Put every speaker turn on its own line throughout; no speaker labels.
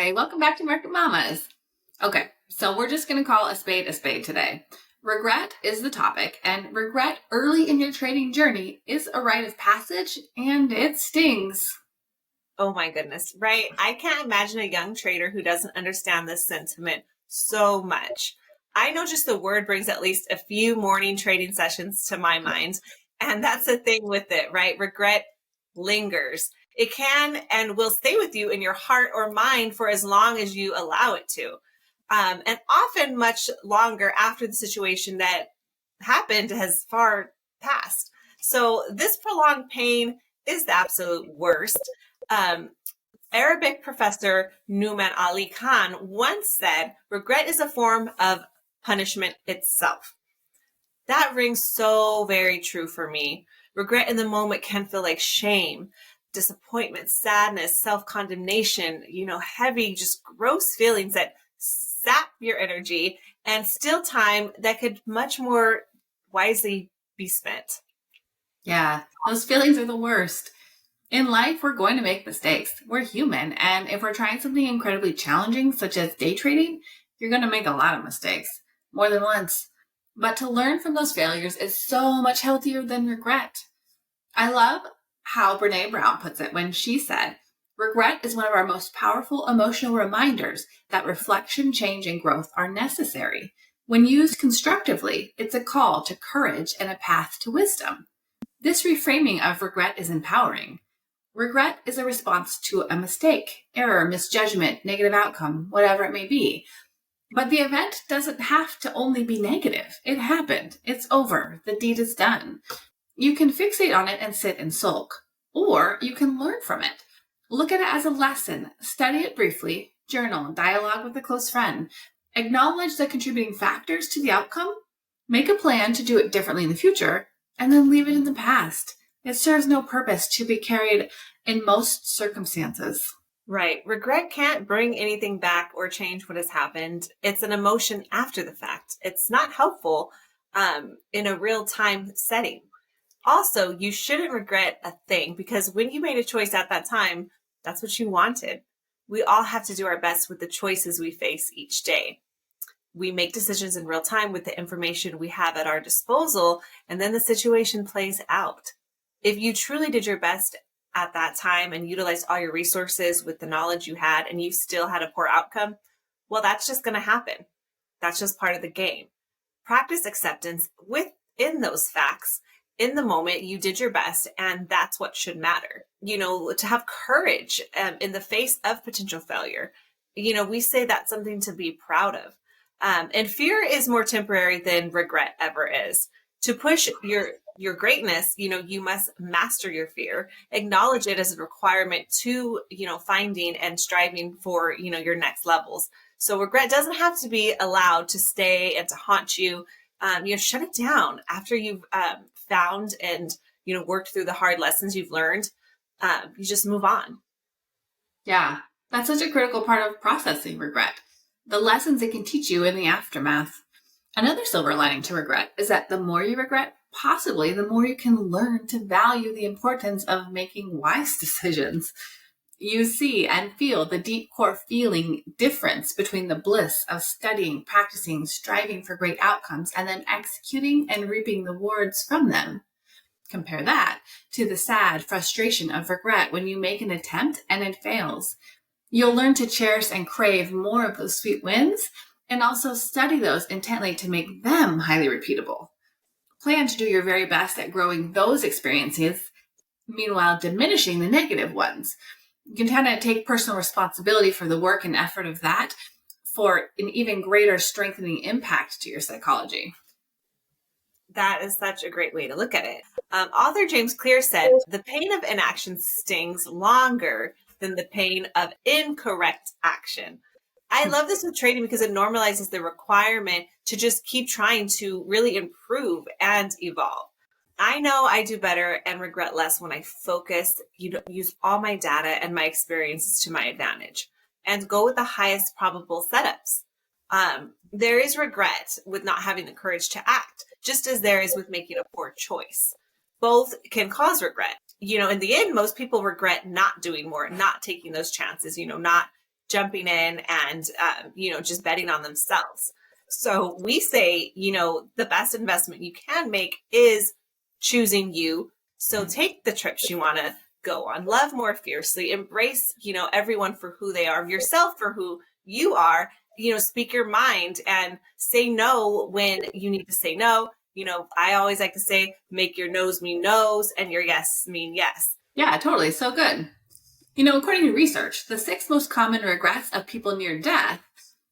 Hi, welcome back to Market Mamas. Okay, so we're just going to call a spade today. Regret is the topic, and regret early in your trading journey is a rite of passage, and it stings.
Oh my goodness, right? I can't imagine a young trader who doesn't understand this sentiment so much. I know just the word brings at least a few morning trading sessions to my mind. And that's the thing with it, right? Regret lingers. It can and will stay with you in your heart or mind for as long as you allow it to. And often much longer after the situation that happened has far passed. So this prolonged pain is the absolute worst. Um, Arabic professor Numan Ali Khan once said, regret is a form of punishment itself. That rings so very true for me. Regret in the moment can feel like shame, disappointment, sadness, self-condemnation, heavy, just gross feelings that sap your energy and steal time that could much more wisely be spent.
Yeah, those feelings are the worst. In life, we're going to make mistakes. We're human, and if we're trying something incredibly challenging, such as day trading, you're going to make a lot of mistakes, more than once. But to learn from those failures is so much healthier than regret. I love how Brene Brown puts it when she said, regret is one of our most powerful emotional reminders that reflection, change, and growth are necessary. When used constructively, it's a call to courage and a path to wisdom. This reframing of regret is empowering. Regret is a response to a mistake, error, misjudgment, negative outcome, whatever it may be. But the event doesn't have to only be negative. It happened. It's over. The deed is done. You can fixate on it and sit and sulk, or you can learn from it. Look at it as a lesson, study it briefly, journal, dialogue with a close friend, acknowledge the contributing factors to the outcome, make a plan to do it differently in the future, and then leave it in the past. It serves no purpose to be carried in most circumstances.
Right. Regret can't bring anything back or change what has happened. It's an emotion after the fact. It's not helpful in a real time setting. Also, you shouldn't regret a thing because when you made a choice at that time, that's what you wanted. We all have to do our best with the choices we face each day. We make decisions in real time with the information we have at our disposal, and then the situation plays out. If you truly did your best at that time and utilized all your resources with the knowledge you had and you still had a poor outcome, well, that's just going to happen. That's just part of the game. Practice acceptance within those facts. In the moment, you did your best, and that's what should matter. To have courage in the face of potential failure. We say that's something to be proud of. And fear is more temporary than regret ever is. To push your greatness, you must master your fear, acknowledge it as a requirement to, finding and striving for, your next levels. So regret doesn't have to be allowed to stay and to haunt you. Shut it down after you've found and, worked through the hard lessons you've learned. You just move on.
Yeah, that's such a critical part of processing regret. The lessons it can teach you in the aftermath. Another silver lining to regret is that the more you regret, possibly the more you can learn to value the importance of making wise decisions. You see and feel the deep core feeling difference between the bliss of studying, practicing, striving for great outcomes, and then executing and reaping the rewards from them. Compare that to the sad frustration of regret when you make an attempt and it fails. You'll learn to cherish and crave more of those sweet wins and also study those intently to make them highly repeatable. Plan to do your very best at growing those experiences, meanwhile diminishing the negative ones. You can kind of take personal responsibility for the work and effort of that for an even greater strengthening impact to your psychology.
That is such a great way to look at it. Author James Clear said, the pain of inaction stings longer than the pain of incorrect action. I love this with trading because it normalizes the requirement to just keep trying to really improve and evolve. I know I do better and regret less when I focus, use all my data and my experiences to my advantage and go with the highest probable setups. There is regret with not having the courage to act, just as there is with making a poor choice. Both can cause regret. In the end, most people regret not doing more, not taking those chances, not jumping in and, just betting on themselves. So we say, the best investment you can make is choosing you. So take the trips you want to go on, love more fiercely, embrace, everyone for who they are, yourself for who you are, speak your mind and say no when you need to say no. I always like to say, make your no's mean no's and your yes mean yes.
Yeah, totally. So good. According to research, the 6 most common regrets of people near death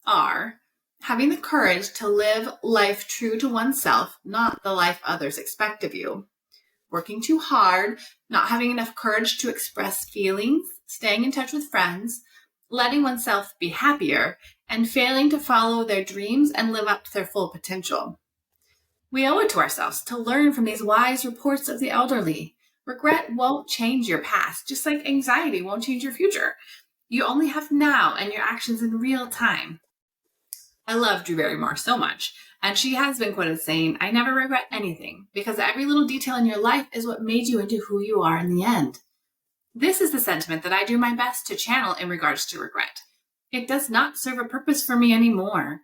are having the courage to live life true to oneself, not the life others expect of you, working too hard, not having enough courage to express feelings, staying in touch with friends, letting oneself be happier, and failing to follow their dreams and live up to their full potential. We owe it to ourselves to learn from these wise reports of the elderly. Regret won't change your past, just like anxiety won't change your future. You only have now and your actions in real time. I love Drew Barrymore so much, and she has been quoted saying, "I never regret anything, because every little detail in your life is what made you into who you are in the end." This is the sentiment that I do my best to channel in regards to regret. It does not serve a purpose for me anymore.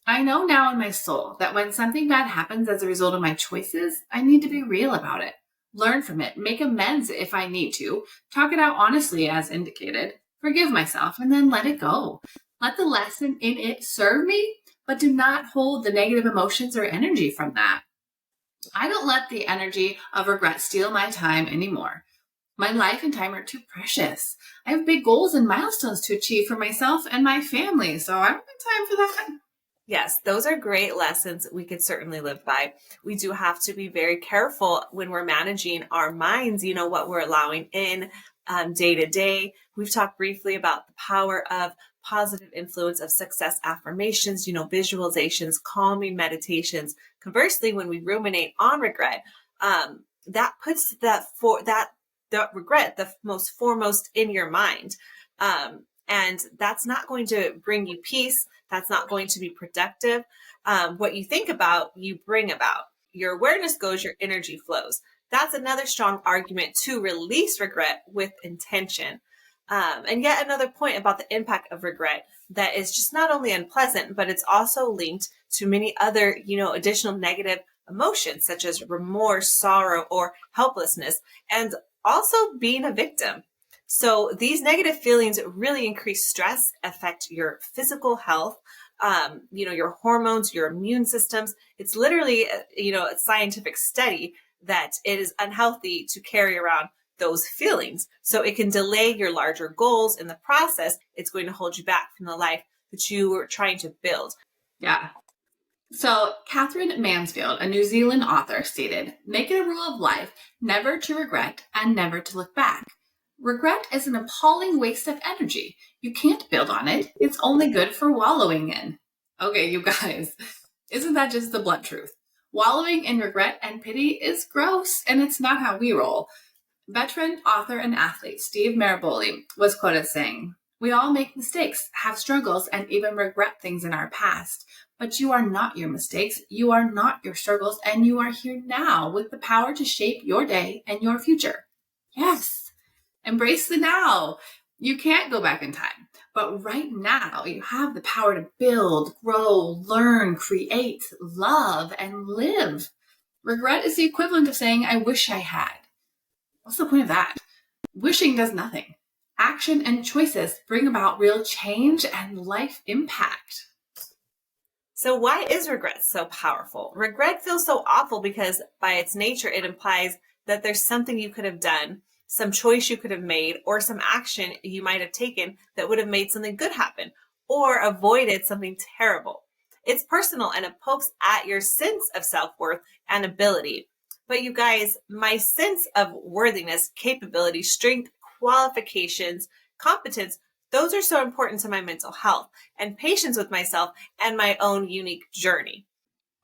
I know now in my soul that when something bad happens as a result of my choices, I need to be real about it, learn from it, make amends if I need to, talk it out honestly as indicated, forgive myself, and then let it go. Let the lesson in it serve me, but do not hold the negative emotions or energy from that. I don't let the energy of regret steal my time anymore. My life and time are too precious. I have big goals and milestones to achieve for myself and my family, so I don't have time for that.
Yes, those are great lessons we could certainly live by. We do have to be very careful when we're managing our minds, what we're allowing in day to day. We've talked briefly about the power of positive influence of success affirmations, visualizations, calming meditations. Conversely, when we ruminate on regret, that puts the regret the most foremost in your mind. And that's not going to bring you peace. That's not going to be productive. What you think about, you bring about. Your awareness goes, your energy flows. That's another strong argument to release regret with intention. And yet another point about the impact of regret that is just not only unpleasant, but it's also linked to many other, additional negative emotions such as remorse, sorrow, or helplessness, and also being a victim. So these negative feelings really increase stress, affect your physical health, your hormones, your immune systems. It's literally, a scientific study that it is unhealthy to carry around those feelings. So it can delay your larger goals. In the process, it's going to hold you back from the life that you were trying to build.
Yeah. So Catherine Mansfield, a New Zealand author, stated, "Make it a rule of life never to regret and never to look back. Regret is an appalling waste of energy. You can't build on it. It's only good for wallowing in." Okay, you guys, isn't that just the blunt truth? Wallowing in regret and pity is gross, and it's not how we roll. Veteran author and athlete Steve Maraboli was quoted saying, "We all make mistakes, have struggles, and even regret things in our past. But you are not your mistakes, you are not your struggles, and you are here now with the power to shape your day and your future." Yes. Embrace the now. You can't go back in time, but right now you have the power to build, grow, learn, create, love, and live. Regret is the equivalent of saying, "I wish I had." What's the point of that? Wishing does nothing. Action and choices bring about real change and life impact.
So why is regret so powerful? Regret feels so awful because by its nature, it implies that there's something you could have done, some choice you could have made, or some action you might have taken that would have made something good happen or avoided something terrible. It's personal and it pokes at your sense of self-worth and ability. But you guys, my sense of worthiness, capability, strength, qualifications, competence, those are so important to my mental health and patience with myself and my own unique journey.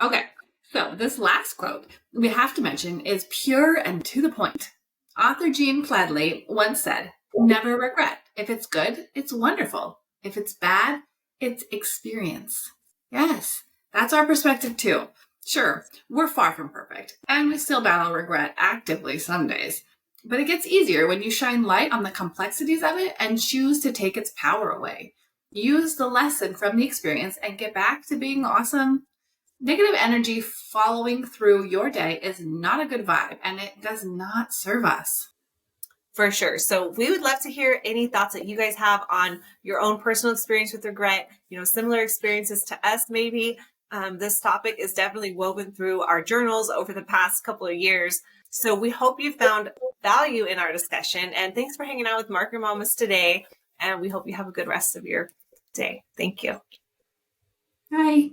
Okay, so this last quote we have to mention is pure and to the point. Author Jean Pladley once said, "Never regret. If it's good, it's wonderful. If it's bad, it's experience." Yes, that's our perspective too. Sure, we're far from perfect, and we still battle regret actively some days. But it gets easier when you shine light on the complexities of it and choose to take its power away. Use the lesson from the experience and get back to being awesome. Negative energy following through your day is not a good vibe, and it does not serve us.
For sure. So we would love to hear any thoughts that you guys have on your own personal experience with regret, similar experiences to us maybe. This topic is definitely woven through our journals over the past couple of years. So we hope you found value in our discussion. And thanks for hanging out with Marker Mamas today. And we hope you have a good rest of your day. Thank you.
Bye.